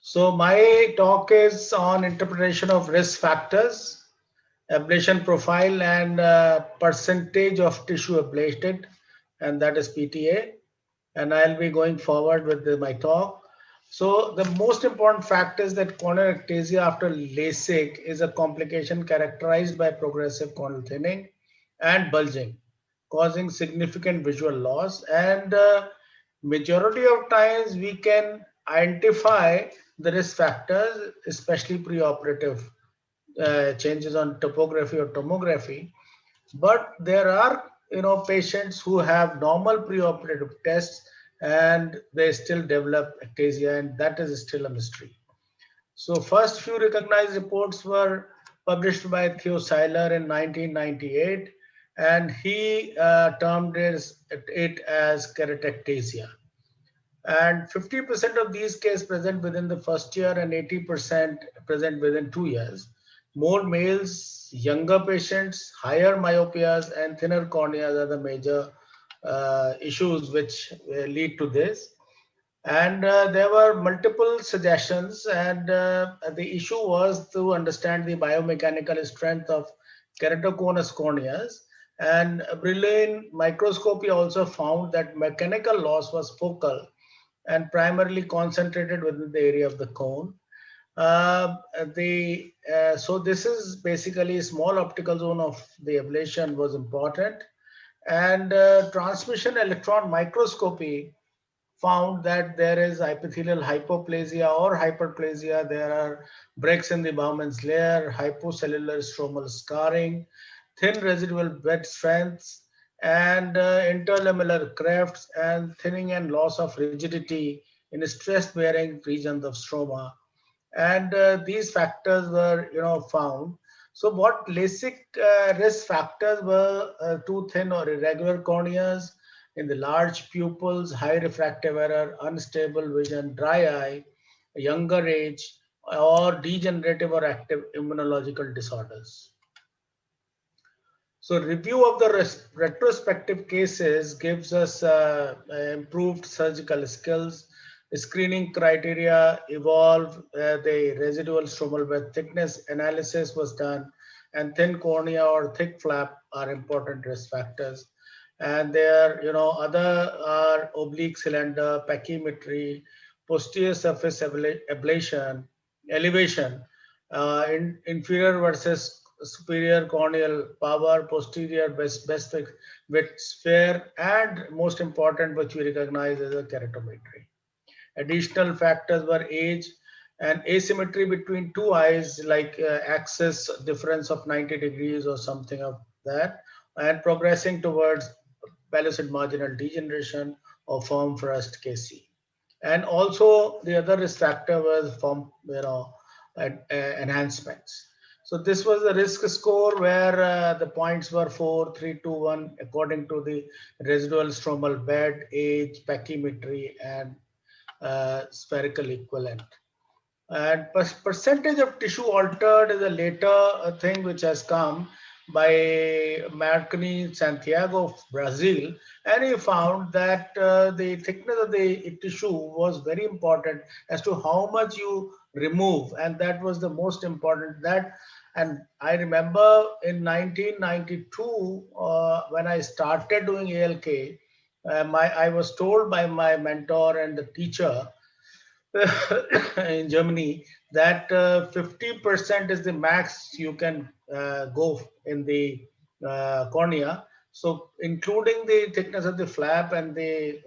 So my talk is on interpretation of risk factors, ablation profile, and percentage of tissue ablated, and that is PTA. And I'll be going forward with my talk. So the most important fact is that corneal ectasia after LASIK is a complication characterized by progressive corneal thinning and bulging, causing significant visual loss. And majority of times we can identify the risk factors, especially preoperative changes on topography or tomography. But there are patients who have normal preoperative tests and they still develop ectasia, and that is still a mystery. So first few recognized reports were published by Theo Seiler in 1998, and he termed it as keratectasia. And 50% of these cases present within the first year and 80% present within 2 years. More males, younger patients, higher myopias, and thinner corneas are the major issues which lead to this. And there were multiple suggestions, and the issue was to understand the biomechanical strength of keratoconus corneas. And Brillouin microscopy also found that mechanical loss was focal and primarily concentrated within the area of the cone. So this is basically small optical zone of the ablation was important, and transmission electron microscopy found that there is epithelial hypoplasia or hyperplasia. There are breaks in the Bowman's layer, hypocellular stromal scarring, thin residual bed strengths, and interlamellar crafts, and thinning and loss of rigidity in stress-bearing regions of stroma. And these factors were, found. So what LASIK risk factors were too thin or irregular corneas, in the large pupils, high refractive error, unstable vision, dry eye, younger age, or degenerative or active immunological disorders. So review of the retrospective cases gives us improved surgical skills. Screening criteria evolved. The residual stromal bed thickness analysis was done, and thin cornea or thick flap are important risk factors. And there, other are oblique cylinder, pachymetry, posterior surface ablation, elevation, inferior versus superior corneal power, posterior best width sphere, and most important, which we recognize as a keratometry. Additional factors were age and asymmetry between two eyes, like axis difference of 90 degrees or something of that, and progressing towards pellucid marginal degeneration or form first KC. And also the other risk factor was form, enhancements. So this was the risk score where the points were 4, 3, 2, 1 according to the residual stromal bed, age, pachymetry, and spherical equivalent. And percentage of tissue altered is a later thing which has come by Marconi Santiago of Brazil, and he found that the thickness of the tissue was very important as to how much you remove, and that was the most important. And I remember in 1992 when I started doing ALK, I was told by my mentor and the teacher in Germany that 50% is the max you can go in the cornea. So including the thickness of the flap and the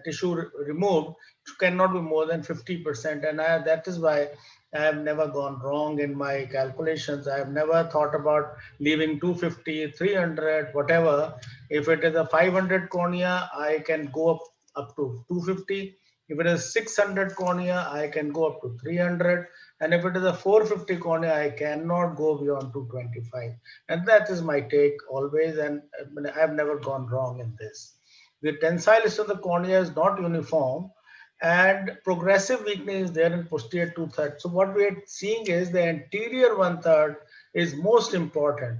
tissue removed, it cannot be more than 50%. And that is why I have never gone wrong in my calculations. I have never thought about leaving 250, 300, whatever. If it is a 500 cornea, I can go up to 250. If it is 600 cornea, I can go up to 300. And if it is a 450 cornea, I cannot go beyond 225. And that is my take always. And I have never gone wrong in this. The tensile of the cornea is not uniform, and progressive weakness is there in posterior two-thirds. So what we are seeing is the anterior one-third is most important.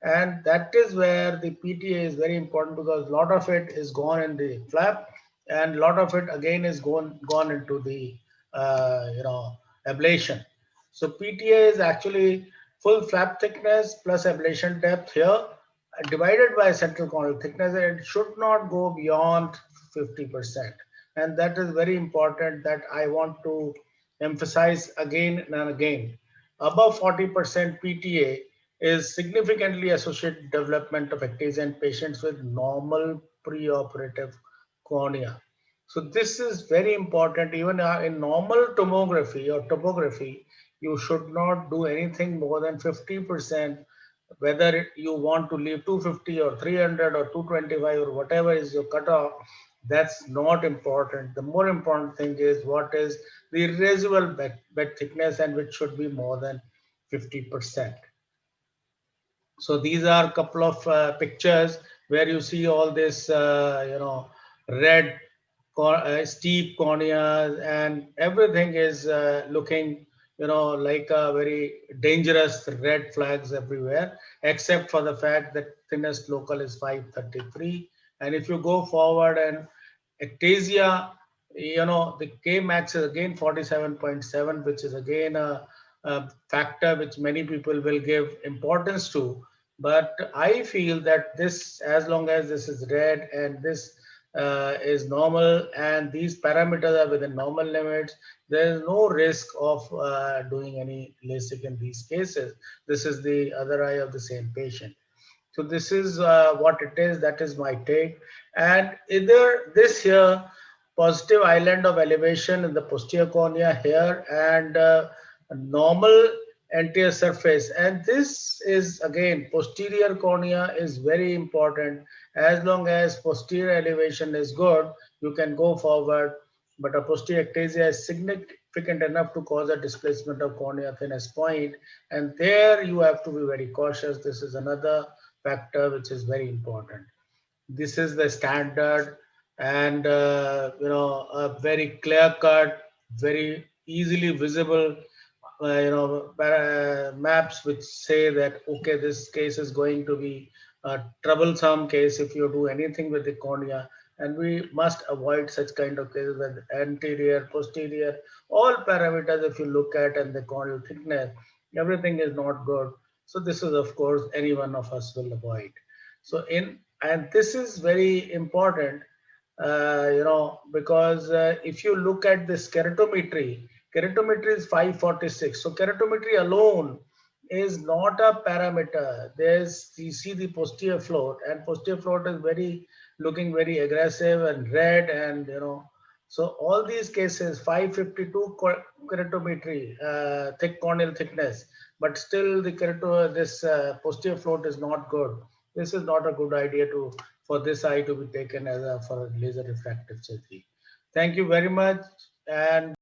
And that is where the PTA is very important, because a lot of it is gone in the flap, and a lot of it again is gone into the ablation. So PTA is actually full flap thickness plus ablation depth here divided by central corneal thickness. It should not go beyond 50%. And that is very important that I want to emphasize again and again. Above 40% PTA is significantly associated development of ectasia in patients with normal preoperative cornea. So this is very important. Even in normal tomography or topography, you should not do anything more than 50%, whether you want to leave 250 or 300 or 225 or whatever is your cutoff. That's not important. The more important thing is what is the residual bed thickness, and which should be more than 50%. So these are a couple of pictures where you see all this, red steep corneas, and everything is looking, like a very dangerous red flags everywhere, except for the fact that thinnest local is 533. And if you go forward and ectasia, the K max is again 47.7, which is again a factor which many people will give importance to. But I feel that this, as long as this is red and this is normal and these parameters are within normal limits, there is no risk of doing any LASIK in these cases. This is the other eye of the same patient. So this is what it is. That is my take. And either this here, positive island of elevation in the posterior cornea here, and a normal anterior surface. And this is again, posterior cornea is very important. As long as posterior elevation is good, you can go forward. But a posterior ectasia is significant enough to cause a displacement of cornea thinnest point. And there you have to be very cautious. This is another factor which is very important. This is the standard, and a very clear cut, very easily visible maps which say that okay, this case is going to be a troublesome case if you do anything with the cornea. And we must avoid such kind of cases with anterior, posterior, all parameters if you look at, and the corneal thickness, everything is not good. So this is, of course, any one of us will avoid. So and this is very important, because if you look at this keratometry, keratometry is 546. So keratometry alone is not a parameter. You see the posterior float, and posterior float is looking very aggressive and red, and so all these cases 552 keratometry, thick corneal thickness, but still the this posterior float is not good. This is not a good idea for this eye to be taken as for laser refractive surgery. Thank you very much. And